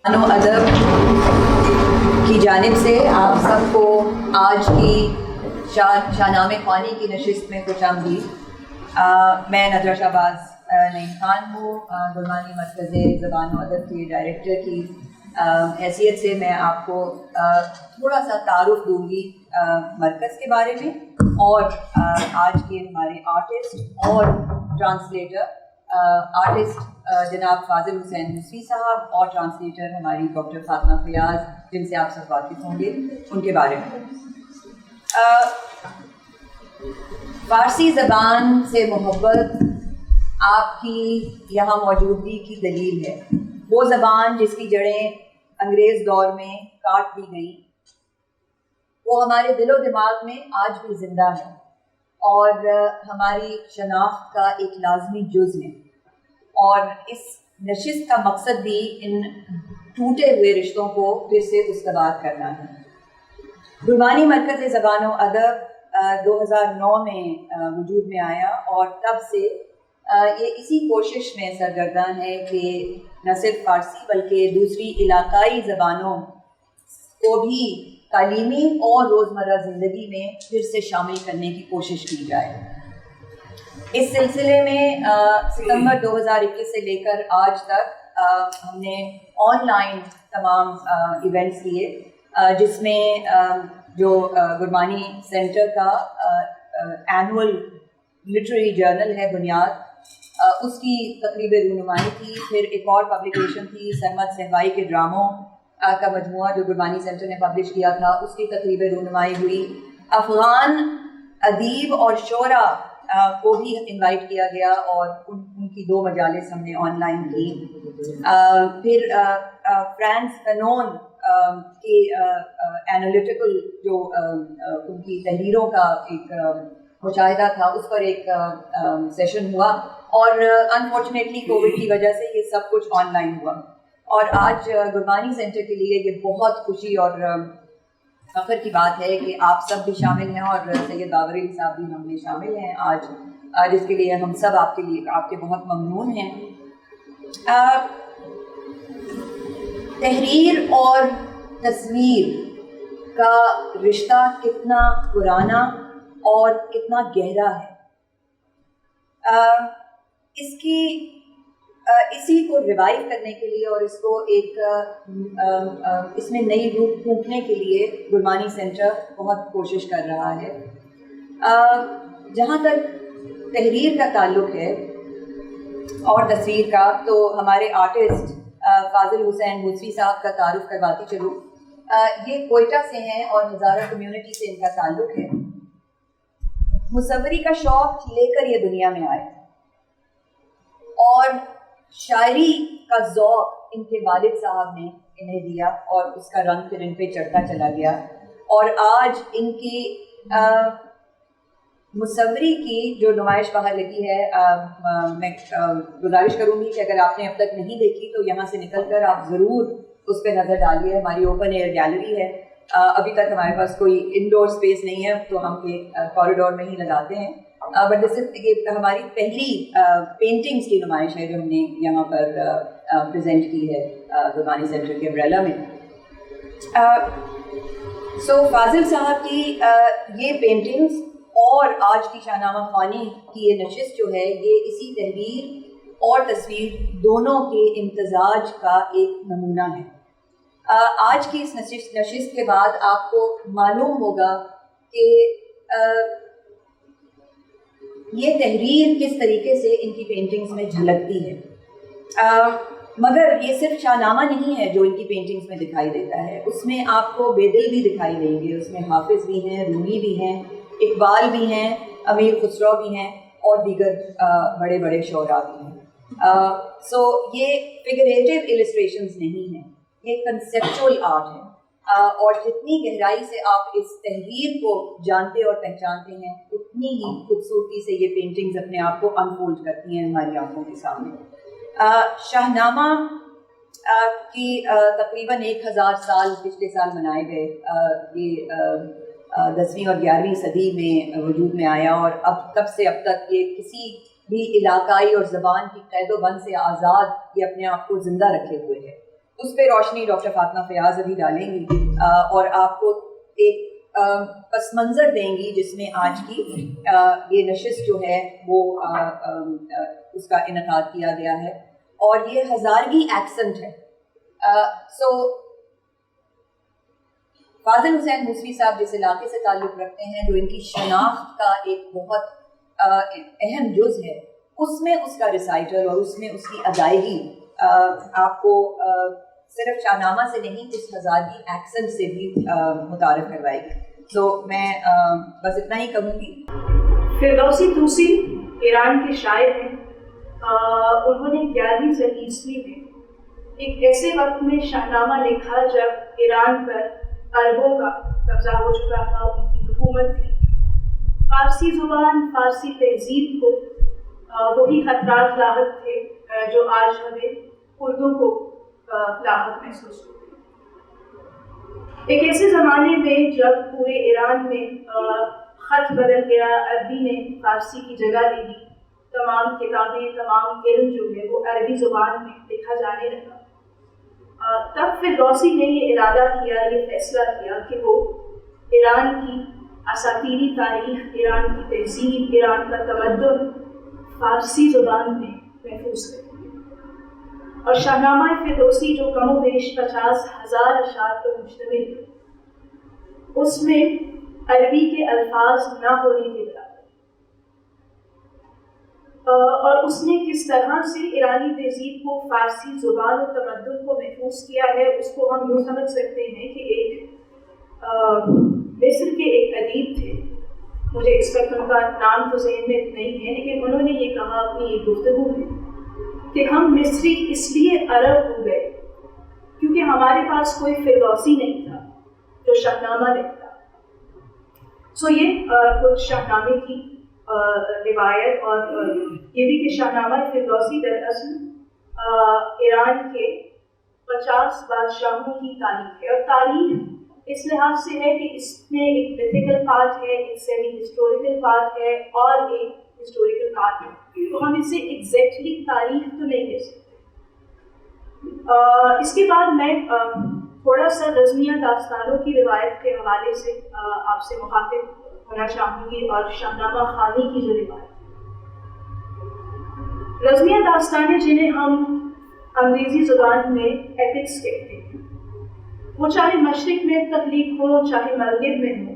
ادب کی جانب سے آپ سب کو آج کی شاہنامہ خوانی کی نشست میں خوش آمدید۔ میں نادرہ شہباز نعیم خان ہوں، گرمانی مرکز زبان و ادب کے ڈائریکٹر کی حیثیت سے میں آپ کو تھوڑا سا تعارف دوں گی مرکز کے بارے میں، اور آج کے ہمارے آرٹسٹ اور ٹرانسلیٹر آرٹسٹ جناب فاضل حسین موسوی صاحب اور ٹرانسلیٹر ہماری ڈاکٹر فاطمہ فیاض، جن سے آپ سب واقف ہوں گے، ان کے بارے میں۔ فارسی زبان سے محبت آپ کی یہاں موجودگی کی دلیل ہے۔ وہ زبان جس کی جڑیں انگریز دور میں کاٹ دی گئیں، وہ ہمارے دل و دماغ میں آج بھی زندہ ہے اور ہماری شناخت کا ایک لازمی جز ہے، اور اس نشست کا مقصد بھی ان ٹوٹے ہوئے رشتوں کو پھر سے استوار کرنا ہے۔ گرمانی مرکز زبان و ادب 2009 میں وجود میں آیا، اور تب سے یہ اسی کوشش میں سرگرداں ہے کہ نہ صرف فارسی بلکہ دوسری علاقائی زبانوں کو بھی تعلیمی اور روزمرہ زندگی میں پھر سے شامل کرنے کی کوشش کی جائے۔ اس سلسلے میں ستمبر 2021 سے لے کر آج تک ہم نے آن لائن تمام ایونٹس کیے، جس میں جو گرمانی سینٹر کا اینول لٹریری جرنل ہے بنیاد، اس کی تقریب رونمائی تھی۔ پھر ایک اور پبلیکیشن تھی سرمد صہبائی کے ڈراموں کا مجموعہ جو گرمانی سینٹر نے پبلش کیا تھا، اس کی تقریب رونمائی ہوئی۔ افغان ادیب اور شعرا کو بھی انوائٹ کیا گیا، اور ان کی 2 مجالس ہم نے آن لائن کی۔ پھر فرانس فنون کی انالیٹیکل جو ان کی تحریروں کا ایک مشاہدہ تھا، اس پر ایک سیشن ہوا، اور انفارچونیٹلی کووڈ کی وجہ سے یہ سب کچھ آن لائن ہوا۔ اور آج گرمانی سینٹر کے لیے یہ بہت خوشی اور فخر کی بات ہے کہ آپ سب بھی شامل ہیں، اور سید باوری صاحب بھی ہم میں شامل ہیں آج، جس کے لیے ہم سب آپ کے بہت ممنون ہیں۔ تحریر اور تصویر کا رشتہ کتنا پرانا اور کتنا گہرا ہے، اسی کو ریوائیو کرنے کے لیے اور اس کو ایک اس میں نئی روح پھونکنے کے لیے گرمانی سینٹر بہت کوشش کر رہا ہے۔ جہاں تک تحریر کا تعلق ہے اور تصویر کا، تو ہمارے آرٹسٹ فاضل حسین موسوی صاحب کا تعارف کرواتی چلوں۔ یہ کوئٹہ سے ہیں اور ہزارہ کمیونٹی سے ان کا تعلق ہے۔ مصوری کا شوق لے کر یہ دنیا میں آئے، اور شاعری کا ذوق ان کے والد صاحب نے انہیں دیا، اور اس کا رنگ پھر ان پہ چڑھتا چلا گیا، اور آج ان کی مصوری کی جو نمائش باہر لگی ہے، میں گزارش کروں گی کہ اگر آپ نے اب تک نہیں دیکھی تو یہاں سے نکل کر آپ ضرور اس پہ نظر ڈالیے۔ ہماری اوپن ایئر گیلری ہے، ابھی تک ہمارے پاس کوئی انڈور اسپیس نہیں ہے تو ہم ایک کوریڈور میں ہی لگاتے ہیں، بٹ یہ ہماری پہلی پینٹنگز کی نمائش ہے جو ہم نے یہاں پر پریزنٹ کی ہے گرمانی سینٹر کے امبریلا میں۔ فاضل صاحب کی یہ پینٹنگز اور آج کی شاہنامہ خوانی کی یہ نشست جو ہے، یہ اسی تحریر اور تصویر دونوں کے امتزاج کا ایک نمونہ ہے۔ آج کی اس نشست کے بعد آپ کو معلوم ہوگا کہ یہ تحریر کس طریقے سے ان کی پینٹنگز میں جھلکتی ہے، مگر یہ صرف شاہنامہ نہیں ہے جو ان کی پینٹنگز میں دکھائی دیتا ہے، اس میں آپ کو بیدل بھی دکھائی دیں گے، اس میں حافظ بھی ہیں، رومی بھی ہیں، اقبال بھی ہیں، امیر خسرو بھی ہیں، اور دیگر بڑے بڑے شعراء بھی ہیں۔ یہ فگریٹو السٹریشنز نہیں ہیں، یہ کنسیپچول آرٹ ہے، اور جتنی گہرائی سے آپ اس تحریر کو جانتے اور پہچانتے ہیں، اتنی ہی خوبصورتی سے یہ پینٹنگز اپنے آپ کو انفولڈ کرتی ہیں ہماری آنکھوں کے سامنے۔ شاہنامہ کی تقریباً 1000 سال پچھلے سال منائے گئے۔ یہ 10ویں اور 11ویں صدی میں وجود میں آیا، اور تب سے اب تک یہ کسی بھی علاقائی اور زبان کی قید و بند سے آزاد یہ اپنے آپ کو زندہ رکھے ہوئے ہے۔ اس پہ روشنی ڈاکٹر فاطمہ فیاض ابھی ڈالیں گی اور آپ کو ایک پس منظر دیں گی جس میں آج کی یہ نشست جو ہے وہ اس کا انعقاد کیا گیا ہے، اور یہ ہزارگی ایکسنٹ ہے. سو فاضل حسین موسوی صاحب جس علاقے سے تعلق رکھتے ہیں، جو ان کی شناخت کا ایک بہت اہم جز ہے، اس میں اس کا ریسائٹل اور اس میں اس کی ادائیگی آپ کو صرف شاہ نامہ سے نہیں، اس ہزارگی ایکسنٹ سے بھی متعارف کروائے گی. تو میں بس اتنا ہی کہوں گی. فردوسی طوسی ایران کے شاعر ہیں. انہوں نے 11ویں صدی عیسوی میں ایک ایسے وقت میں شاہ نامہ لکھا جب ایران پر عربوں کا قبضہ ہو چکا تھا، ان کی حکومت تھی. فارسی زبان، فارسی تہذیب کو وہی خطرات لاحق تھے جو آج ہمیں اردو کو لاحق محسوس ہوتے ہیں. ایک ایسے زمانے میں جب پورے ایران میں خط بدل گیا، عربی نے فارسی کی جگہ لے لی، تمام کتابیں، تمام علم جو ہے وہ عربی زبان میں لکھا جانے لگا. تب فردوسی نے یہ ارادہ کیا، یہ فیصلہ کیا کہ وہ ایران کی اساطیری تاریخ، ایران کی تہذیب، ایران کا تمدن فارسی زبان میں محفوظ کریں. اور شاہ نامہ فردوسی جو کم و بیش 50,000 اشعار پر مشتمل ہے، اس میں عربی کے الفاظ نہ ہونے کے برابر، اور اس نے کس طرح سے ایرانی تہذیب کو، فارسی زبان و تمدن کو محفوظ کیا ہے، اس کو ہم یوں سمجھ سکتے ہیں کہ ایک مصر کے ایک ادیب تھے، مجھے اس وقت ان کا نام تو ذہن میں نہیں ہے، لیکن انہوں نے یہ کہا اپنی ایک گفتگو میں کہ ہم مصری اس لیے عرب ہو گئے کیونکہ ہمارے پاس کوئی فردوسی نہیں تھا جو شاہ نامہ لکھتا. سو یہ کچھ شاہ نامے کی روایت، اور یہ بھی کہ شاہ نامہ فردوسی دراصل ایران کے 50 بادشاہوں کی تاریخ ہے. اور تاریخ اس لحاظ سے ہے کہ اس میں ایک میتھیکل پارٹ ہے، ایک سیمی ہسٹوریکل پارٹ ہے، اور ایک ہسٹوریکل پارٹ ہے. تو ہم اسے ایگزیکٹلی تاریخ تو نہیں کہہ سکتے. اس کے بعد میں تھوڑا سا رزمیہ داستانوں کی روایت کے حوالے سے آپ سے مخاطب ہونا چاہوں گی، اور شاہ نامہ خوانی کی جو روایت ہے. رزمیہ داستانیں جنہیں ہم انگریزی زبان میں ایپکس کہتے ہیں، وہ چاہے مشرق میں تخلیق ہو چاہے مغرب میں ہو،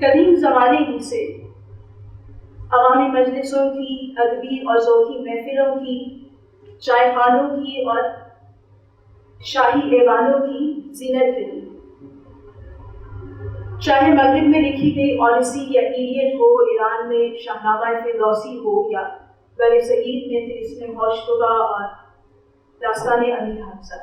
قدیم زمانے ہی سے عوامی مجلسوں کی، ادبی اور ذوقی محفلوں کی، چائے خانوں کی اور شاہی ایوانوں کی زینت رہی. چاہے مغرب میں لکھی گئی اوڈیسی یا ایلیٹ ہو، ایران میں شاہ نامہ فردوسی ہو، یا بر صغیر میں طلسم ہوشتبہ اور داستان امیر حمزہ.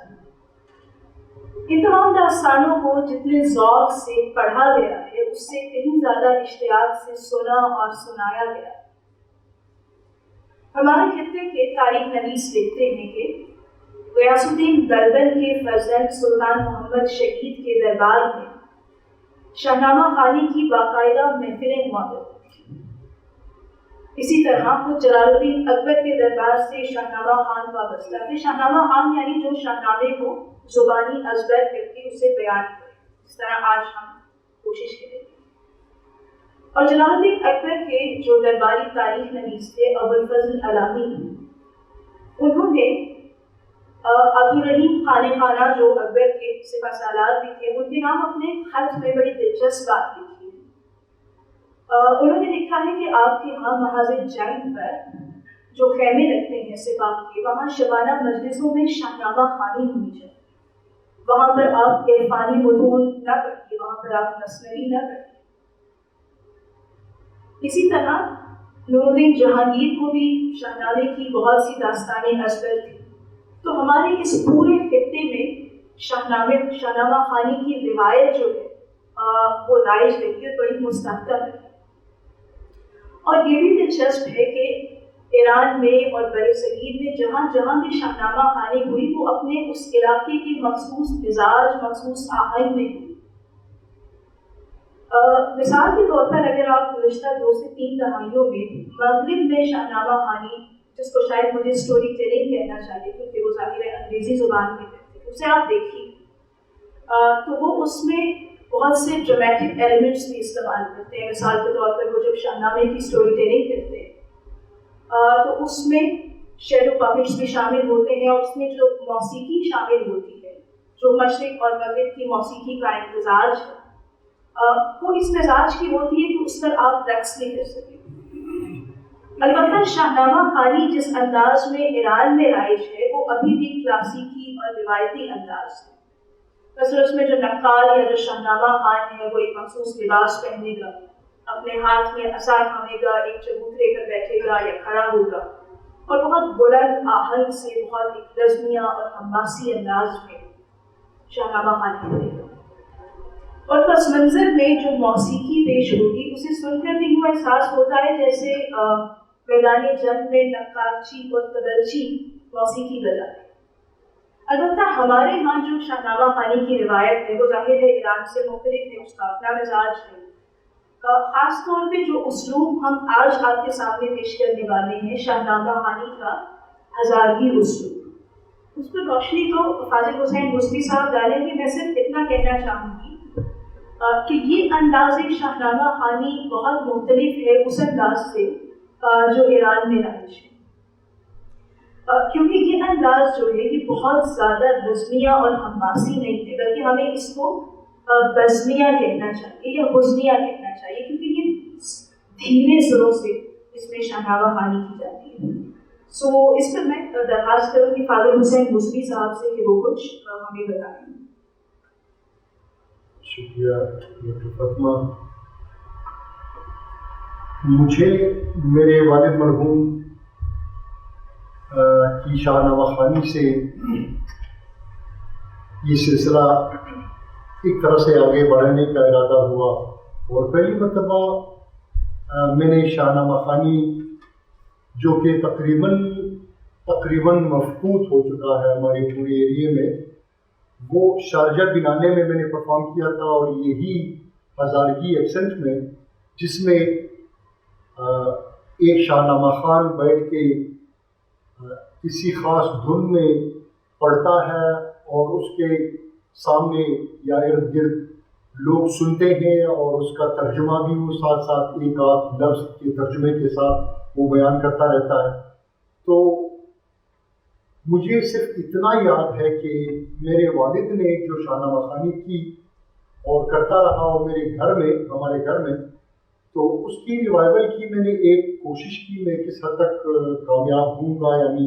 ان تمام داستانوں کو جتنے ذوق سے پڑھا گیا ہے، اس سے کہیں زیادہ اشتیاق سے سنا اور سنایا گیا. ہمارے خطے کے تاریخ نویس لکھتے ہیں کہ غیاث الدین بلبن کے فرزند سلطان محمد شہید کے دربار میں شاہ نامہ خوانی کی باقاعدہ محفلیں ہوا کرتی تھیں. اسی طرح خود جلال الدین اکبر کے دربار سے شاہ نامہ خان وابستہ تھے. شاہ نامہ خان یعنی جو شاہ نامے کو زبانی ازبر کر کے اسے بیان کرے، جس طرح آج ہم کوشش کریں. اور جلال الدین اکبر کے جو درباری تاریخ نویس تھے ابوالفضل علامی، انہوں نے عبدالرحیم خانِ خانہ جو اکبر کے سپہ سالار بھی تھے، ان کے نام اپنے خط میں بڑی دلچسپ بات لکھی ہے. انہوں نے لکھا ہے کہ آپ کے ہاں محاذ جنگ پر جو خیمے لگتے ہیں سپاہ کے، وہاں شبانہ مجلسوں میں شاہ نامہ خوانی ہونی چاہیے. وہاں پر آپ عرفانی متون نہ پڑھیے، وہاں پر آپ مثنوی نہ پڑھیے. اسی طرح نور الدین جہانگیر کو بھی شاہ نامے کی بہت سی داستانیں ازبر تھیں. تو ہمارے اس پورے خطے میں شاہ نامہ خوانی کی روایت جو ہے وہ رائج رہی ہے، بڑی مستحکم ہے. اور یہ بھی دلچسپ ہے کہ ایران میں اور بر صغیر میں جہاں جہاں بھی شاہ نامہ خوانی ہوئی، وہ اپنے اس علاقے کے مخصوص مزاج، مخصوص آہنگ میں ہوئی. مثال کے طور پر اگر آپ گزشتہ 2 سے 3 دہائیوں میں مغرب میں شاہ نامہ خوانی، جس کو شاید مجھے اسٹوری ٹیلنگ کہنا چاہیے کیونکہ وہ ظاہر ہے انگریزی زبان میں کرتے اسے آپ دیکھیے تو وہ اس میں بہت سے ڈرامیٹک ایلیمنٹس بھی استعمال کرتے ہیں. مثال کے طور پر وہ جب شاہ نامے کی اسٹوری ٹیلنگ کرتے ہیں تو اس میں شیڈو پاپٹس بھی شامل ہوتے ہیں, اور اس میں جو موسیقی شامل ہوتی ہے, جو مشرق اور مغرب کی موسیقی کا امتزاج ہے, وہ اس مزاج کی ہوتی ہے کہ اس پر آپ رقص نہیں کر سکیں. البتہ شاہ نامہ خوانی جس انداز میں ایران میں رائج ہے وہ ابھی بھی کلاسیکی اور روایتی انداز ہے. مثلا اس میں جو نقال یا جو شاہ نامہ خوان ہے وہ ایک مخصوص لباس پہنے گا, اپنے ہاتھ میں عصا تھامے گا, ایک چبوترے پر بیٹھے گا یا کھڑا ہوگا, اور بہت بلند آہنگ سے بہت ایک رزمیہ اور حماسی انداز میں شاہ نامہ خوانی کرے گا. اور پس منظر میں جو موسیقی پیش ہوگی اسے سن کر بھی یوں احساس ہوتا ہے جیسے میدان جنگ میں نقاچی اور تبلچی موسیقی بجائے. البتہ ہمارے ہاں جو شاہ نامہ خوانی کی روایت ہے وہ ظاہر ہے ایران سے مختلف ہے, اس کا اپنا مزاج ہے. خاص طور پہ جو اسلوب ہم آج آپ کے سامنے پیش کرنے والے ہیں شاہ نامہ خوانی کا ہزارگی اسلوب, اس پر روشنی تو فاضل حسین مسوی صاحب ڈالیں گے. میں صرف اتنا کہنا چاہوں گی کہ یہ انداز شاہ نامہ خوانی بہت مختلف ہے اس انداز سے جو ایران میں رائج ہے, کیونکہ یہ انداز جو ہے یہ بہت زیادہ رزمیہ اور حماسی نہیں ہے, بلکہ ہمیں اس کو بزمیہ کہنا چاہیے یا حزنیہ کہنا چاہیے, کیونکہ یہ دھیرے سروں سے اس میں شاہ نامہ خوانی کی جاتی ہے. سو اس پر میں درخواست کروں گی فاضل حسین مسوی صاحب سے کہ وہ کچھ ہمیں بتائیں. شکریہ ڈاکٹر فاطمہ. مجھے میرے والد مرحوم کی شاہ نامہ خوانی سے یہ سلسلہ ایک طرح سے آگے بڑھانے کا ارادہ ہوا, اور پہلی مرتبہ میں نے شاہ نامہ خوانی جو کہ تقریباً مفقود ہو چکا ہے ہمارے پورے ایریے میں, وہ شارجہ بنانے میں نے پرفارم کیا تھا, اور یہی ہزارگی ایکسنٹ میں, جس میں ایک شاہ نامہ خوان بیٹھ کے کسی خاص دھن میں پڑھتا ہے اور اس کے سامنے یا ارد گرد لوگ سنتے ہیں, اور اس کا ترجمہ بھی وہ ساتھ ساتھ ایک آدھ لفظ کے ترجمے کے ساتھ وہ بیان کرتا رہتا ہے. تو مجھے صرف اتنا یاد ہے کہ میرے والد نے جو شاہ نامہ خوانی کی اور کرتا رہا اور ہمارے گھر میں, تو اس کی ریوائول کی میں نے ایک کوشش کی. میں کس حد تک کامیاب ہوں گا یعنی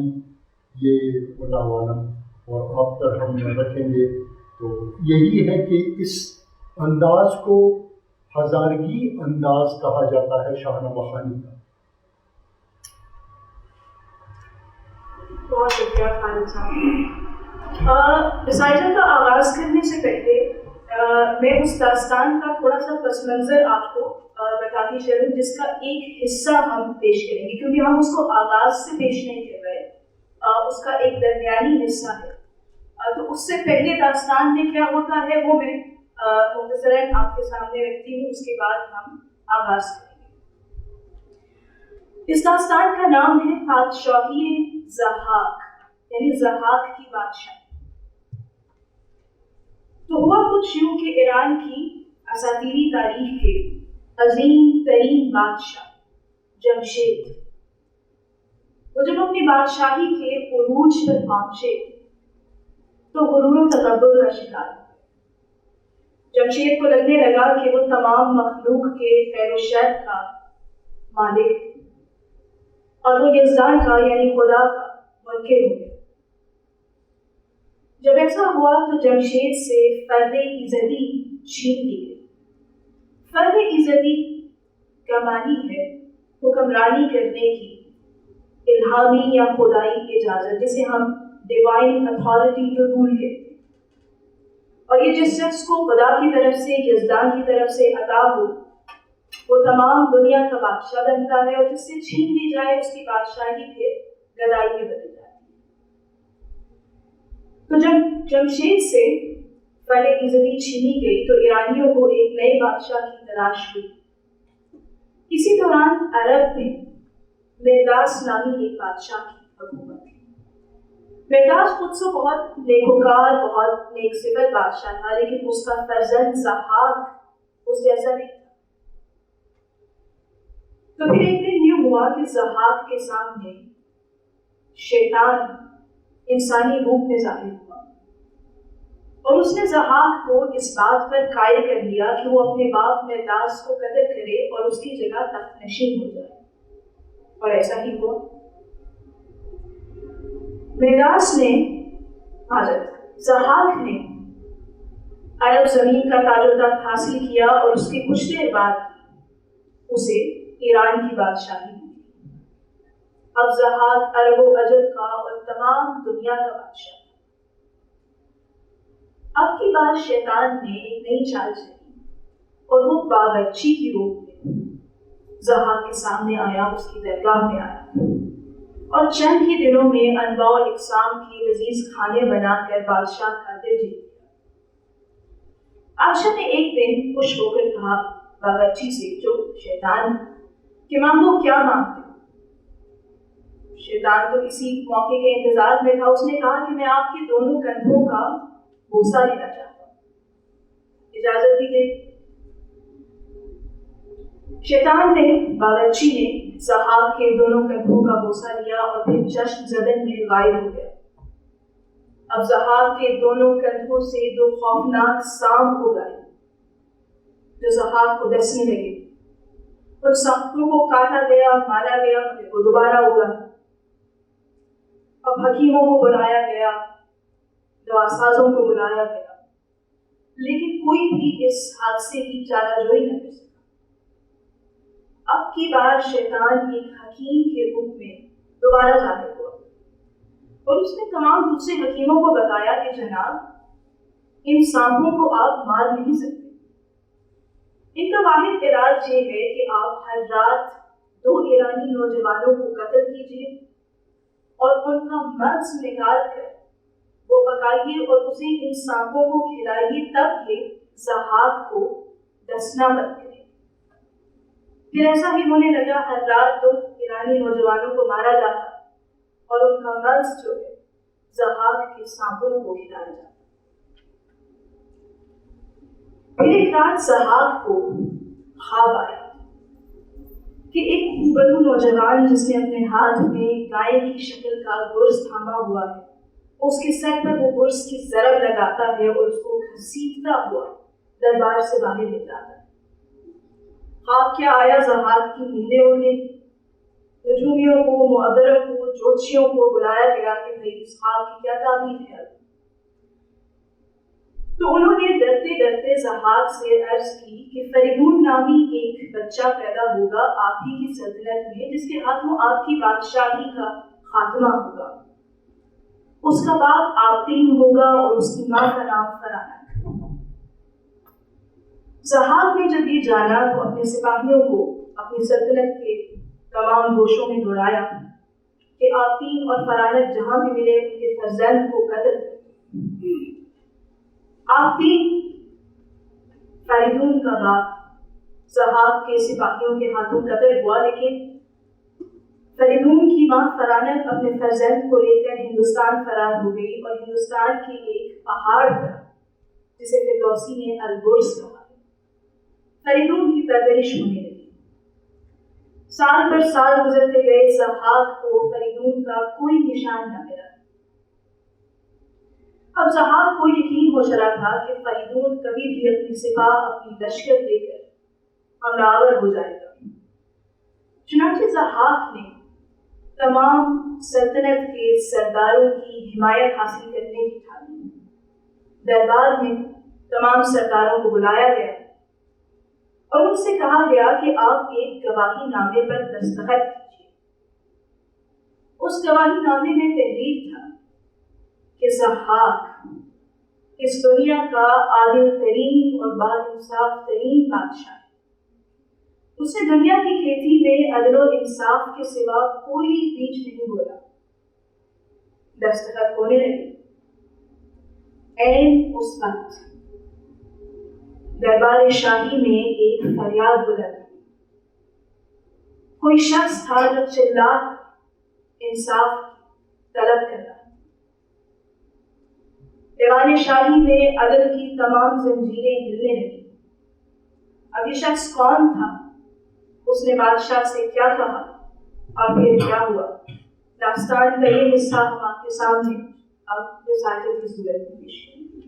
یہ اللہ عالم, اور آپ پر ہم رکھیں گے. تو یہی ہے کہ اس انداز کو ہزارگی انداز کہا جاتا ہے شاہ نامہ خوانی کا. بہت شکریہ خالد صاحب. ریسائٹل کا آغاز کرنے سے پہلے میں اس داستان کا تھوڑا سا پس منظر آپ کو بتاتی چلوں, جس کا ایک حصہ ہم پیش کریں گے, کیونکہ ہم اس کو آغاز سے پیش نہیں کر رہے, اس کا ایک درمیانی حصہ ہے. تو اس سے پہلے داستان میں کیا ہوتا ہے وہ میں مختصراً آپ کے سامنے رکھتی ہوں, اس کے بعد ہم آغاز کریں گے. اس داستان کا نام ہے پادشاہی ضحاک, یعنی ضحاک کی بادشاہ. تو ہوا کچھ یوں کہ ایران کی اساطیری تاریخ کے عظیم ترین بادشاہ جمشید, وہ جب اپنی بادشاہی کے عروج پر پہنچے تو غرور و تکبر کا شکار. جمشید کو لگنے لگا کہ وہ تمام مخلوق کے خیر و شر کا مالک ہے, اور وہ یزدان کا یعنی خدا کا منکر ہو گیا. جب ایسا ہوا تو جمشید سے فرد ایزدی چھین لی گئی. فرد ایزدی کا معنی ہے حکمرانی کرنے کی الہامی یا خدائی اجازت, جسے ہم ڈیوائن اتھارٹی ٹو رول کہتے ہیں. اور یہ جس شخص کو خدا کی طرف سے یزدان کی طرف سے عطا ہو وہ تمام دنیا کا بادشاہ بنتا ہے, اور جس سے چھین لی جائے اس کی بادشاہی پھر گدائی میں بدل جاتی ہے. تو جب جمشید سے فرد ایزدی چھینی گئی تو ایرانیوں کو ایک نئے بادشاہ کی تلاش ہوئی. اسی دوران عرب میں مرداس نامی ایک بادشاہ کی حکومت تھی. مرداس خود سے بہت نیکوکار، بہت نیک صفت بادشاہ تھا، لیکن اس کا فرزند ضحاک اس جیسا نہیں تھا۔ تو پھر ایک دن یہ ہوا کہ ضحاک کے سامنے شیطان انسانی روپ میں ظاہر ہوا، اور اس نے ضحاک کو اس بات پر قائل کر دیا کہ وہ اپنے باپ مرداس کو قتل کرے اور اس کی جگہ تخت نشین ہو جائے، اور ایسا ہی ہوا۔ مرداس نے ضحاک نے عرب زمین کا تاج و تخت حاصل کیا، اور اس کے کچھ دیر بعد اسے ایران کی بادشاہی ملی۔ اب ضحاک عرب و عجم کا اور تمام دنیا کا بادشاہ۔ اب کی بار شیطان نے ایک نئی چال چلی، اور وہ باورچی کی روپ میں ضحاک کے سامنے آیا، اس کی درگاہ میں آیا، اور چند ہی دنوں میں انواع و اقسام کی لذیذ کھانے بنا کر بادشاہ کا دل جیت لیا۔ بادشاہ نے ایک دن خوش ہو کر کہا باورچی سے، جو شیطان کہ مانگو کیا مانگتے ہو؟ شیطان تو اسی موقع کے انتظار میں تھا۔ اس نے کہا کہ میں آپ کے دونوں کندھوں کا بوسہ لینا چاہتا ہوں، اجازت دی گئی۔ شیطان نے، باورچی نے ضحاک کے دونوں کندھوں کا بوسہ لیا، اور پھر چشم زدن میں غائب ہو گیا۔ اب ضحاک کے دونوں کندھوں سے دو خوفناک سانپ ہو گئے جو ضحاک کو ڈسنے لگے۔ ان سانپوں کو کاٹا گیا، مارا گیا، پھر وہ دوبارہ ہو گیا۔ اب حکیموں کو بلایا گیا، دوا سازوں کو بلایا گیا، لیکن کوئی بھی اس حادثے کی چارہ جوئی نہ کر سکا۔ اب کی بار شیطان ایک حکیم کے روپ میں دوبارہ ظاہر ہوا، اور اس نے تمام دوسرے حکیموں کو بتایا کہ جناب، ان سانپوں کو آپ مار نہیں سکتے، ان کا واحد علاج یہ ہے کہ آپ ہر رات 2 ایرانی نوجوانوں کو قتل کیجیے، اور ان کا مرض نکال کر وہ پکائیے اور اسے ان سانپوں کو کھلائیے، تب یہ ضحاک کو ڈسنا بند کرے۔ پھر ایسا ہی ہونے لگا، ہر رات 2 ایرانی نوجوانوں کو مارا جاتا، اور ان کا مرض جو ہے ضحاک کے سانپوں کو کھلایا جاتا۔ پھر ایک رات ضحاک کو خواب آیا کہ ایک خوبرو نوجوان جس نے اپنے ہاتھ میں گائے کی شکل کا گرز تھاما ہوا ہے، اس کے سر پر وہ گرز کی ضرب لگاتا ہے اور اس کو گھسیٹتا ہوا دربار سے باہر لے جاتا ہے۔ خواب کیا آیا؟ ضحاک کی نیندیں اڑنے، نجومیوں کو، معبروں کو، جوتشیوں کو بلایا گیا کہ بھئی اس خواب کی کیا تعبیر ہے۔ تو انہوں نے ڈرتے ڈرتے ضحاک سے عرض کی کہ فریدون نامی ایک بچہ پیدا ہوگا آپ ہی کی سلطنت میں، جس کے ہاتھوں آپ کی بادشاہی کا خاتمہ ہوگا۔ اس کا باپ آبتین ہوگا اور اس کی ماں کا نام فرانہ۔ ضحاک نے جب یہ جانا تو اپنے سپاہیوں کو اپنی سلطنت کے تمام گوشوں میں دوڑایا کہ آبتین اور فرانہ جہاں بھی ملے ان کے فرزند کو قتل کریں۔ آبتین فریدون کا باپ ضحاک کے سپاہیوں کے ہاتھوں قتل ہوا، لیکن فریدون کی ماں فرانہ اپنے فرزند کو لے کر ہندوستان فرار ہو گئی، اور ہندوستان کے ایک پہاڑ پر جسے فردوسی نے البرز کہا، فریدون کی پرورش ہونے لگی۔ سال پر سال گزرتے گئے، ضحاک کو فریدون کا کوئی نشان نہ ملا۔ اب ضحاک کو یقین ہو چلا تھا کہ فریدون کبھی بھی اپنی سپاہ، اپنی لشکر لے کر حملہ آور ہو جائے گا۔ چنانچہ ضحاک نے تمام سلطنت کے سرداروں کی حمایت حاصل کرنے کی ٹھانی۔ دربار میں تمام سرداروں کو بلایا گیا اور ان سے کہا گیا کہ آپ ایک گواہی نامے پر دستخط کیجیے۔ اس گواہی نامے میں تحریر تھا کہ ضحاک اس دنیا کا عادل ترین اور باانصاف ترین بادشاہ ہے، اسے دنیا کی کھیتی میں عدل و انصاف کے سوا کوئی بیچ نہیں ہو رہا۔ دستخط ہونے لگے۔ اس وقت دربار شاہی میں ایک فریاد بلند ہوئی۔ کوئی شخص تھا جو چلا انصاف طلب کر رہا، ایوان شاہی میں عدل کی تمام زنجیریں ہلنے لگیں۔ اب یہ شخص کون تھا؟ اس نے بادشاہ سے کیا کہا اور پھر کیا ہوا؟ داستان کا یہ حصہ ہم آپ کے سامنے اب رسالے کی صورت میں پیش کریں گے۔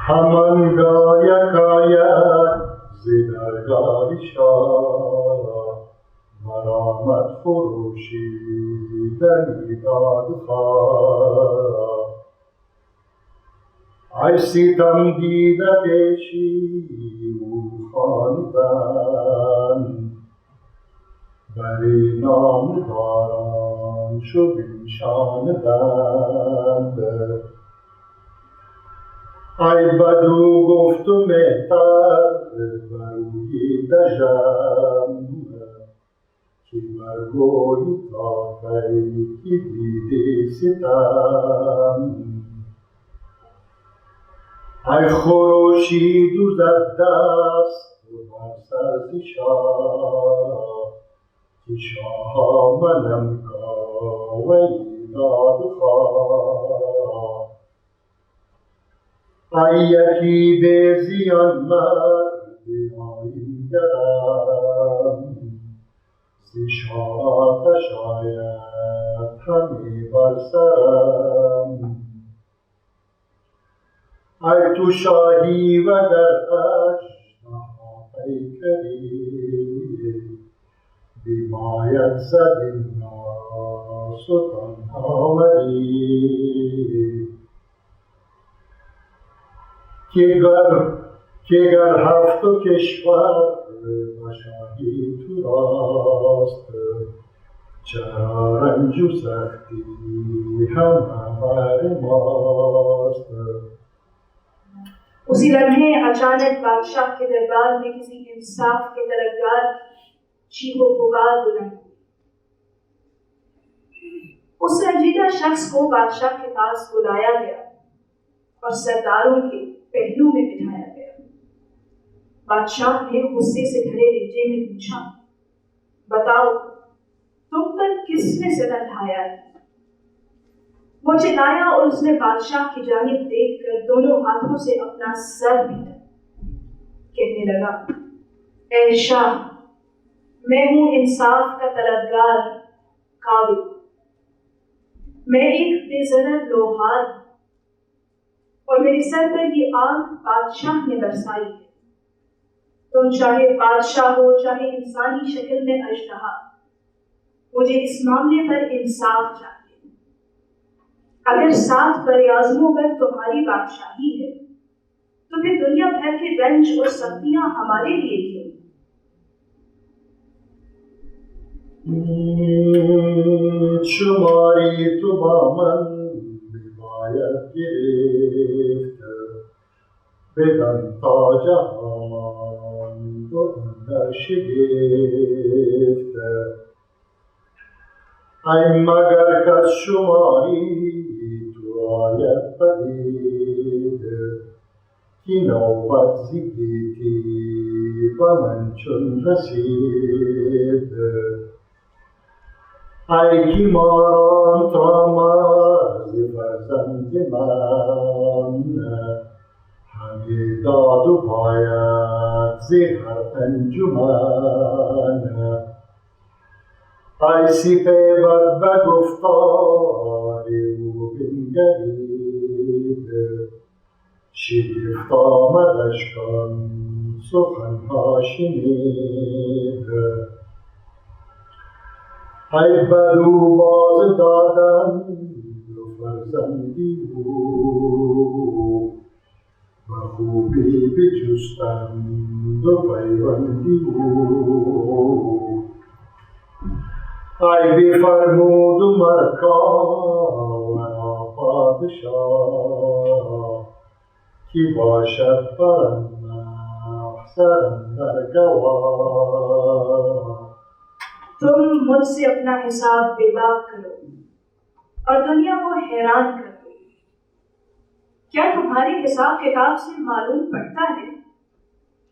همان گاید ز درگاه شاه مرامت فروشیدنی دادخواه ای ستم دیده پیشی او خواندن بر نامداران شو بنشاندند ای بدو گفت و مهتر بروی دژم که برگوی تا کی که دیده ستم ای خروشید و زد دست بر سر ز شاه که شاه منم کاوه دادخواه ای یکی به زیان مرد آیینگرم ز شاهش آید همی بر سرم ای تو شاهی وگر اشتها پیکری بیماید زد این ناس و تنها مری که گر هفت و کشور و شاهی تو راست چرا رنج و سختی همه بر ماست اسی لمحے اچانک بادشاہ کے دربار میں کسی انصاف کے طلبگار چیخ و پکار بلند ہوئی۔ اس رنجیدہ شخص کو بادشاہ کے پاس بلایا گیا اور سرداروں کے پہلو میں بٹھایا گیا۔ بادشاہ نے غصے سے بھرے لہجے میں پوچھا، بتاؤ تم پر کس نے ستم ڈھایا ہے؟ وہ چلایا اور اس نے بادشاہ کی جانب دیکھ کر دونوں ہاتھوں سے اپنا سر پیٹا، کہنے لگا، اے شاہ، میں ہوں انصاف کا طلبگار قاضی، میں ایک بے ضرر لوہار ہوں اور میرے سر پر یہ آگ بادشاہ نے برسائی ہے۔ تم چاہے بادشاہ ہو چاہے انسانی شکل میں اژدہا، مجھے اس معاملے پر انصاف چاہیے۔ اگر 7 براعظموں پر تمہاری بادشاہی ہے تو پھر دنیا بھر کے رنج اور سختیاں ہمارے لیے کیوں؟ شماری تو با من بیاید گرفت بدان تا جهان دو اندر شگفت ای مگر کس شماری تو آید پدید که نوبت زیگیتی و من چون رسید ای که ماران ترامز فرزند من همی داد و باید زهر انجمن ای سپهبد و گفتار او بنگرید شگفت آمدش کن سخنها شنید ای بدو باز دادن دو فرزندی او و خوبی بجستن دو پیوندی او ای بفرمود و مرکاورا پادشاه کی باشد برم افسر اندر گواه تم مجھ سے اپنا حساب بے باک کرو اور دنیا کو حیران کر دو۔ کیا تمہارے حساب کتاب سے معلوم پڑتا ہے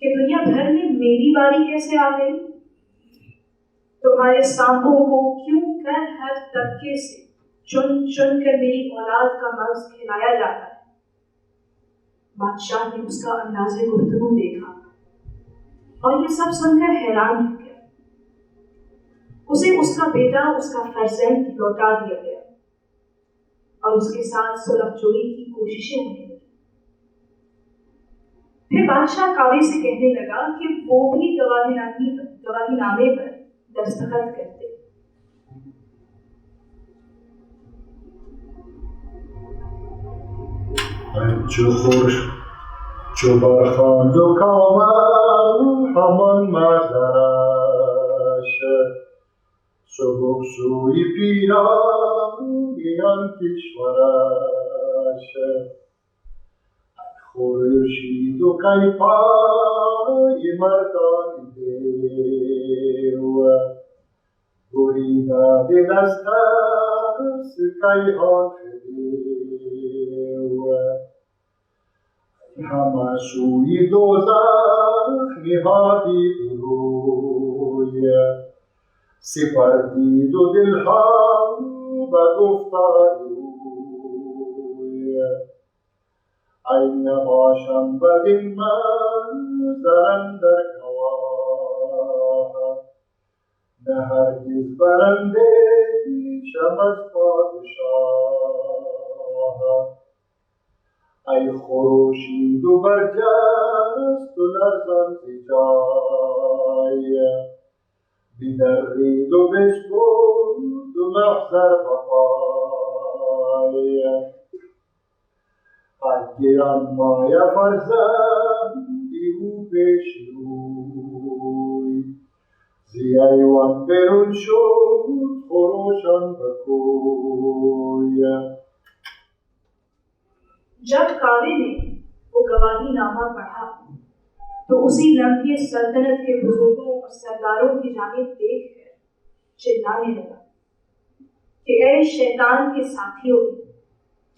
کہ دنیا بھر میں میری باری کیسے آ گئی؟ تمہارے سانپوں کو کیوں کر ہر طبقے سے چن چن کر میری اولاد کا مغز کھلایا جاتا ہے؟ بادشاہ نے اس کا انداز گفتگو دیکھا اور یہ سب سن کر حیران ہو گیا۔ اسے اس کا بیٹا، اس کا فرزند لوٹا دیا گیا اور اس کے ساتھ صلح جوئی کی کوششیں ہونے لگی۔ پھر بادشاہ کاوی سے کہنے لگا کہ وہ بھی گواہی نامے پر دستخط کرتے۔ چو برخواند و کامد همان محضرش، سبک سوی پیران کشورش. خورشید و کیپای مردان دیو، بریده دل از ترس کیهان دیو. همه سوی دوزخ نهادید روی، سپردید و دلها به گفتار اوی. این نباشم بدین منظر اندر گواه، نه هرگز برنده شم از پادشاه. ای خورشید و برجست و لرزان ز جای، بدرید و بسپرد و محضر بپای. ای گرانمایه فرزندی او پیش روی، زی ایوان برون شد خروشان بکوی. جب کاوی نے وہ گواہی نامہ پڑھا تو اسی لمحے سلطنت کے بزرگوں اور سرداروں کی جانب دیکھ کر چلانے لگا کہ اے شیطان کے ساتھیوں،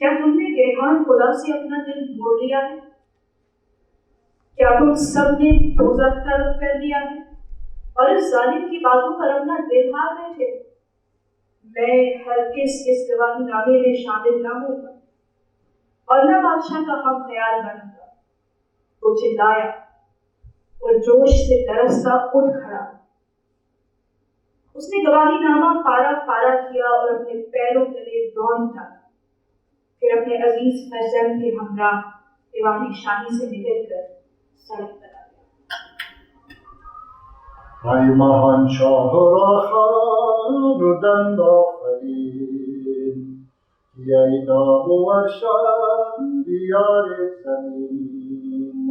کیا تم نے گہان خدا سے اپنا دل موڑ لیا ہے؟ کیا تم سب نے دوزخ کا رخ کر لیا ہے اور اس ظالم کی باتوں پر اپنا دل ہار بیٹھے؟ میں ہرگز اس گواہی نامے میں شامل نہ ہوں گا اور نہ بادشاہ کا ہم خیال بنوں گا۔ وہ چلایا اور جوش سے درستہ اٹھ کھڑا۔ اس نے گواہی نامہ پارا پارا کیا اور اپنے پیروں تلے روند ڈالا، پھر اپنے عزیز فرزند کے ہمراہ ایوان شاہی سے نکل کر سڑک پر آ گیا۔ ای مهان شاه را خانودند آفرین، ای نامور شهریار زمین.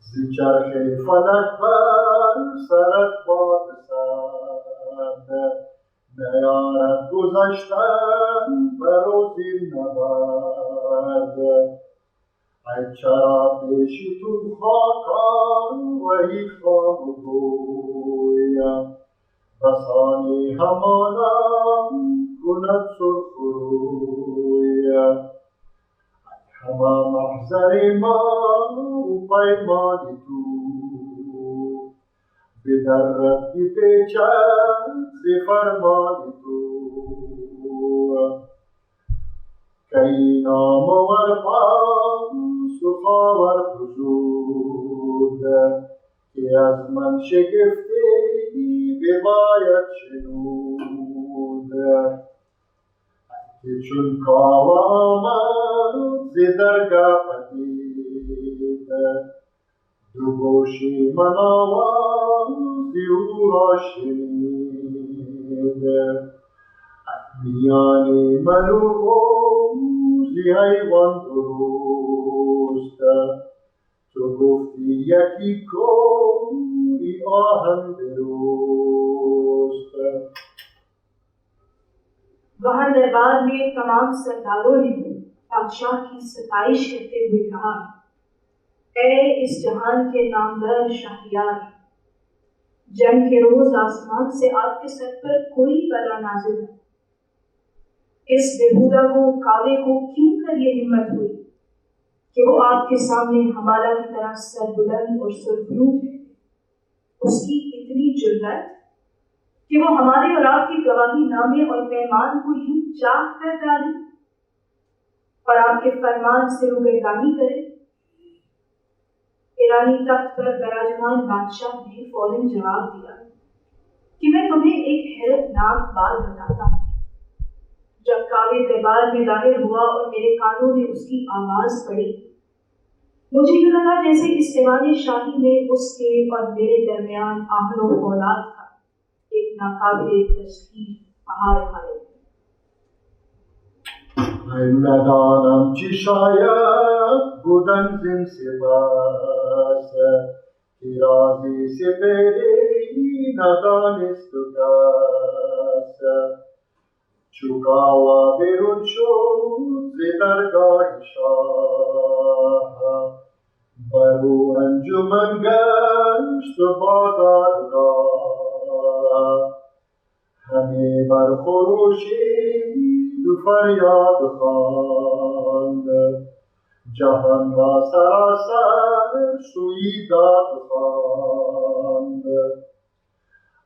ز چرخ فلک بر سرت باد سرد، نیارد گذشتن بر زین نبرد. ای چرا پیشی تو خاکان و ای خام گوی، بسانی همانم کند سرخ روی. همه محضر ما و پیمان تو، بدرد بپیچد ز فرمان تو. کی نامور پاس و خاور فزود، که از من شگفتی بباید شنود. که چون کاوه آمد ز درگه پدید، دو گوشی من آوازی او را شنید. میان من و زی ایوان درست، تو گفتی یکی کوری آهن درست. وہاں دربار میں تمام سرداروں نے بادشاہ کی ستائش کرتے ہوئے کہا، اے اس جہان کے نامور شہریار، جنگ کے روز آسمان سے آپ کے سر پر کوئی بلا نازل نہ۔ اس بےہودہ کو، کعبے کو کیوں کر یہ ہمت ہوئی کہ وہ آپ کے سامنے حمالہ کی طرح سر بلند اور سرخرود ہے؟ اس کی اتنی جرأت کہ وہ ہمارے اور آپ کے گواہی نامے اور پیمان کو یوں چاک کر ڈالے اور آپ کے فرمان سے روگردانی کرے۔ ایرانی تخت پر براجمان بادشاہ نے فوراً جواب دیا کہ میں تمہیں ایک حیرت ناک بات بتاتا ہوں۔ جب کعبے دربار میں ظاہر ہوا اور میرے کانوں نے اس کی آواز پڑی، مجھے یوں لگا جیسے اس ایوان شاہی میں اس کے اور میرے درمیان آہن و فولاد تھا، ایک ناقابل تسخیر پہاڑ ہائے۔ ندانم چی شاید بودن زین سپاس که رازی سپری ندانست و کس چو گاوا بیرون شد ز درگاه شاه بر او انجمن گشت و بازارگاه همه بر خروشید و فریاد خواند جهان را سراسر سوی داد خواند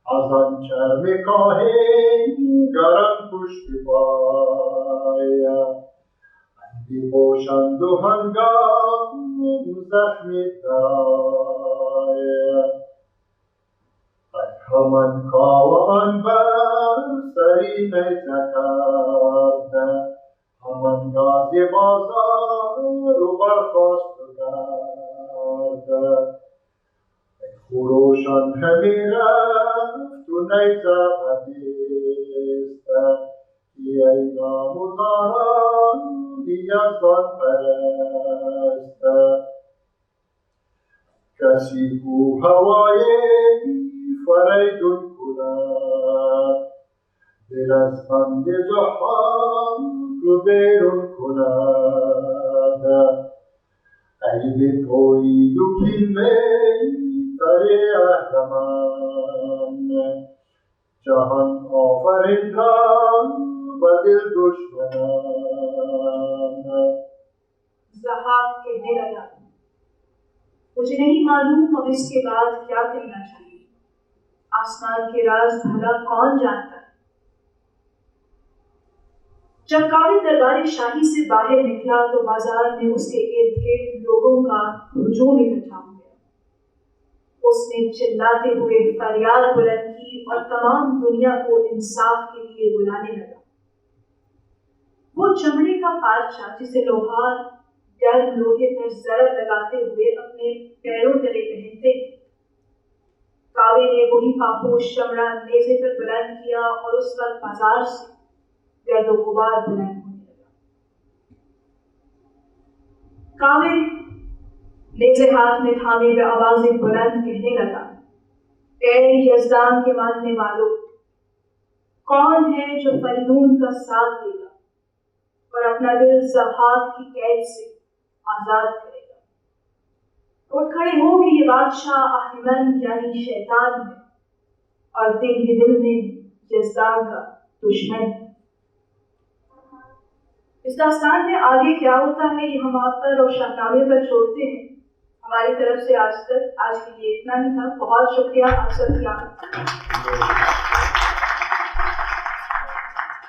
از آن چرم کاهن گرم پشت پای بپوشند و هنگام زخم درای همان کاوان بر سری نیزه کرد همان گاز بازار رو برخواست کرد خروشان همی رفت و نیزه بدیست ای نام و داران یزدان پرست کسی کو هوای فریدون کند دل از بند زحام کو بیرون کند ای به تویید و کین میتر اهرمن جهان آفرین را و دل دشمنان۔ ضحاک کہنے لگا، مجھے نہیں معلوم اب اس کے بعد کیا کرنا چاہیے، آسمان کے راز بھلا کون جانتا ہے۔ جب کعبے دربار شاہی سے باہر نکلا تو بازار میں اس کے ارد گرد لوگوں کا ہجوم اکٹھا ہو گیا۔ اس نے چلاتے ہوئے فریاد بلند کی اور تمام دنیا کو انصاف کے لیے بلانے لگا۔ وہ چمڑے کا پارچہ جسے لوہار گرم لوہے پر ضرب لگاتے ہوئے اپنے پیروں تلے پہنتے تھے، کعبے نے وہی پاپوش چمڑا نیزے پر بلند کیا اور اس وقت بازار سے گرد و غبار بلند ہونے لگا۔ کعبے نیزے ہاتھ میں تھامے ہوئے آوازیں بلند کہنے لگا، اے یزدان کے ماننے والوں، کون ہے جو فریدون کا ساتھ دے گا اور اپنا دل ضحاک کی قید سے آزاد کرے گا؟ اٹھ کھڑے ہو کہ یہ بادشاہ اہرمن یعنی شیطان ہے اور دل ہی دل میں یزدان کا دشمن ہے۔ اس داستان میں آگے کیا ہوتا ہے یہ ہم آپ پر اور شاہنامے پر چھوڑتے ہیں۔ ہماری طرف سے آج کے لیے اتنا ہی تھا۔ بہت شکریہ آپ سب کا۔